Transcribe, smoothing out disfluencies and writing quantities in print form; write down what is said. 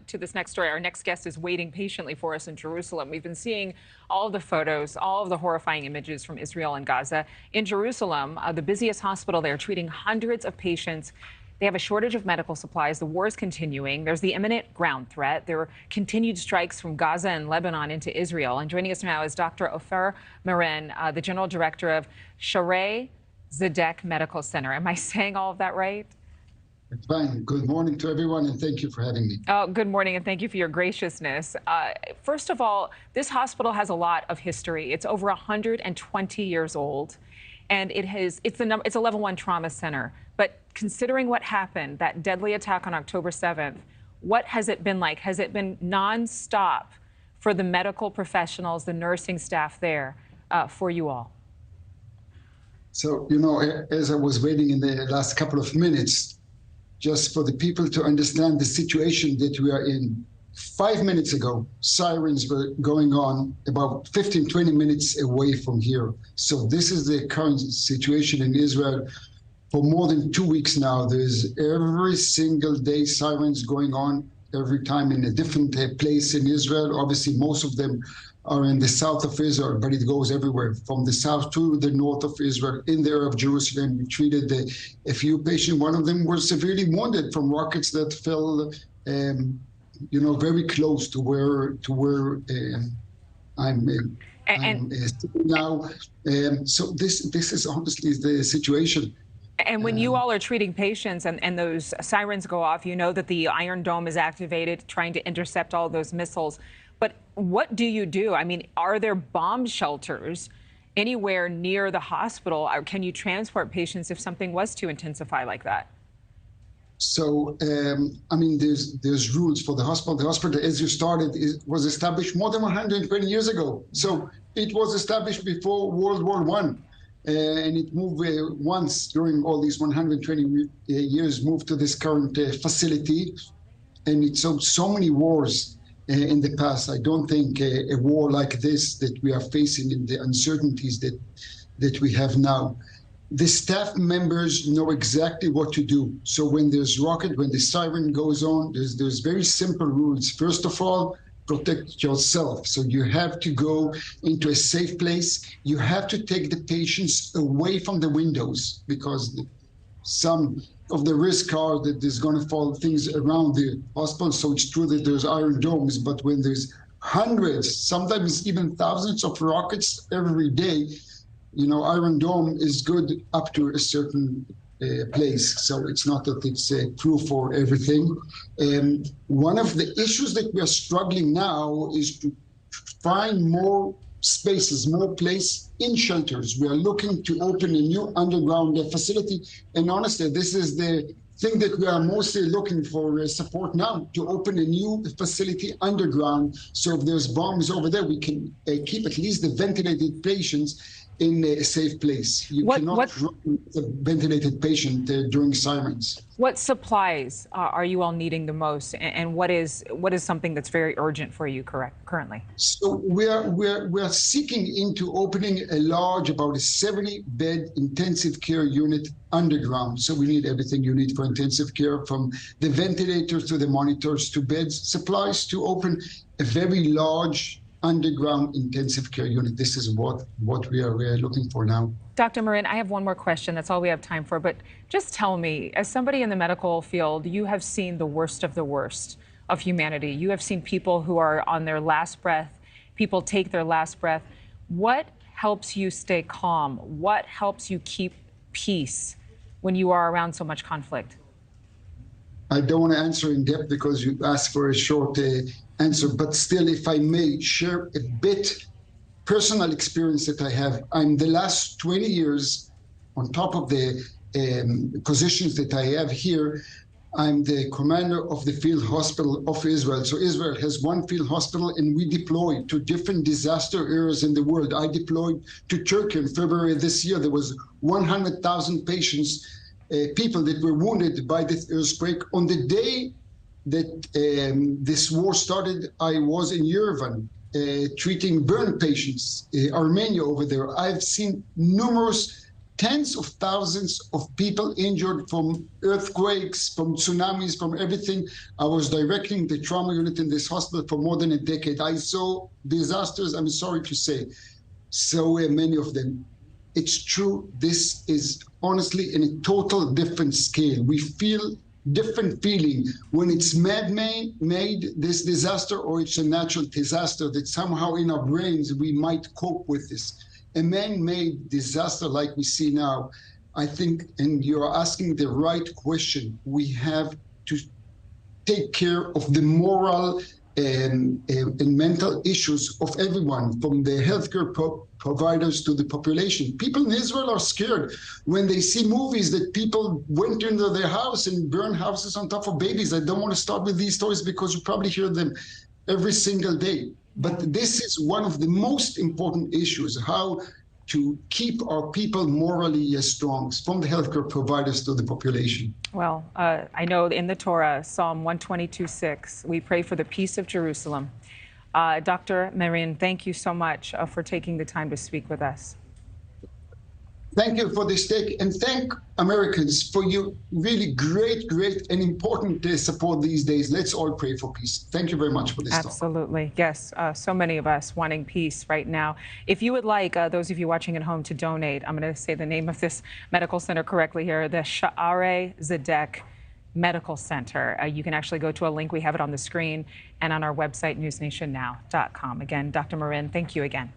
to this next story. Our next guest is waiting patiently for us in Jerusalem. We've been seeing all of the photos, all of the horrifying images from Israel and Gaza. In Jerusalem, the busiest hospital there, treating hundreds of patients. They have a shortage of medical supplies. The war is continuing. There's the imminent ground threat. There are continued strikes from Gaza and Lebanon into Israel. And joining us now is Dr. Ofer Merin, the general director of Shaare Zedek Medical Center. Am I saying all of that right? It's fine. Good morning to everyone, and thank you for having me. Oh, good morning, and thank you for your graciousness. First of all, this hospital has a lot of history. It's over 120 years old, and it's a level 1 trauma center. But considering what happened, that deadly attack on October 7th, what has it been like? Has it been nonstop for the medical professionals, the nursing staff there, for you all? So, as I was waiting in the last couple of minutes, just for the people to understand the situation that we are in. 5 minutes ago, sirens were going on about 15, 20 minutes away from here. So this is the current situation in Israel. For more than 2 weeks now, there's every single day sirens going on, every time in a different place in Israel. Obviously, most of them are in the south of Israel, but it goes everywhere, from the south to the north of Israel, in the area of Jerusalem. We treated a few patients. One of them was severely wounded from rockets that fell, very close to where I'm sitting now. So this is honestly the situation. And when you all are treating patients and those sirens go off, you know that the Iron Dome is activated, trying to intercept all those missiles. But what do you do? I mean, are there bomb shelters anywhere near the hospital? Or can you transport patients if something was to intensify like that? So, there's rules for the hospital. The hospital, as you started, was established more than 120 years ago. So it was established before World War I. And it moved once during all these 120 years, moved to this current facility. And it's so many wars in the past. I don't think a war like this that we are facing in the uncertainties that we have now. The staff members know exactly what to do. So when there's rocket, when the siren goes on, there's very simple rules. First of all, protect yourself. So you have to go into a safe place. You have to take the patients away from the windows, because some of the risk are that there's going to fall things around the hospital. So it's true that there's iron domes, but when there's hundreds, sometimes even thousands of rockets every day, Iron Dome is good up to a certain place. So it's not that it's proof for everything. And one of the issues that we are struggling now is to find more spaces, more place in shelters. We are looking to open a new underground facility. And honestly, this is the thing that we are mostly looking for support now, to open a new facility underground. So if there's bombs over there, we can keep at least the ventilated patients in a safe place. You cannot run a ventilated patient during sirens. What supplies are you all needing the most, and what is something that's very urgent for you currently? So we are seeking into opening a large, about a 70-bed intensive care unit underground. So we need everything you need for intensive care, from the ventilators to the monitors to beds, supplies, to open a very large underground intensive care unit. This is what we are looking for now. Dr. Merin, I have one more question. That's all we have time for. But just tell me, as somebody in the medical field, you have seen the worst of humanity. You have seen people who are on their last breath, people take their last breath. What helps you stay calm? What helps you keep peace when you are around so much conflict? I don't want to answer in depth because you asked for a short answer, but still, if I may share a bit personal experience that I have. I'm the last 20 years, on top of the positions that I have here, I'm the commander of the field hospital of Israel. So Israel has one field hospital, and we deploy to different disaster areas in the world. I deployed to Turkey in February this year. There was 100,000 patients, people that were wounded by this earthquake. On the day that this war started, I was in Yerevan treating burn patients, Armenia over there. I've seen numerous tens of thousands of people injured from earthquakes, from tsunamis, from everything. I was directing the trauma unit in this hospital for more than a decade. I saw disasters, I'm sorry to say, so many of them. It's true, this is honestly in a total different scale. We feel different feeling when it's man-made, this disaster, or it's a natural disaster that somehow in our brains we might cope with this. A man-made disaster like we see now, I think, and you're asking the right question, we have to take care of the moral and mental issues of everyone, from the healthcare providers to the population. People in Israel are scared when they see movies that people went into their house and burned houses on top of babies. I don't want to start with these stories because you probably hear them every single day. But this is one of the most important issues, how to keep our people morally strong, from the healthcare providers to the population. Well, I know in the Torah, Psalm 122:6, we pray for the peace of Jerusalem. Dr. Merin, thank you so much for taking the time to speak with us. Thank you for this take, and thank Americans for your really great and important support these days. Let's all pray for peace. Thank you very much for this talk. Absolutely. Yes, so many of us wanting peace right now. If you would like, those of you watching at home, to donate, I'm going to say the name of this medical center correctly here, the Shaare Zedek Medical Center. You can actually go to a link. We have it on the screen and on our website, newsnationnow.com. Again, Dr. Merin, thank you again.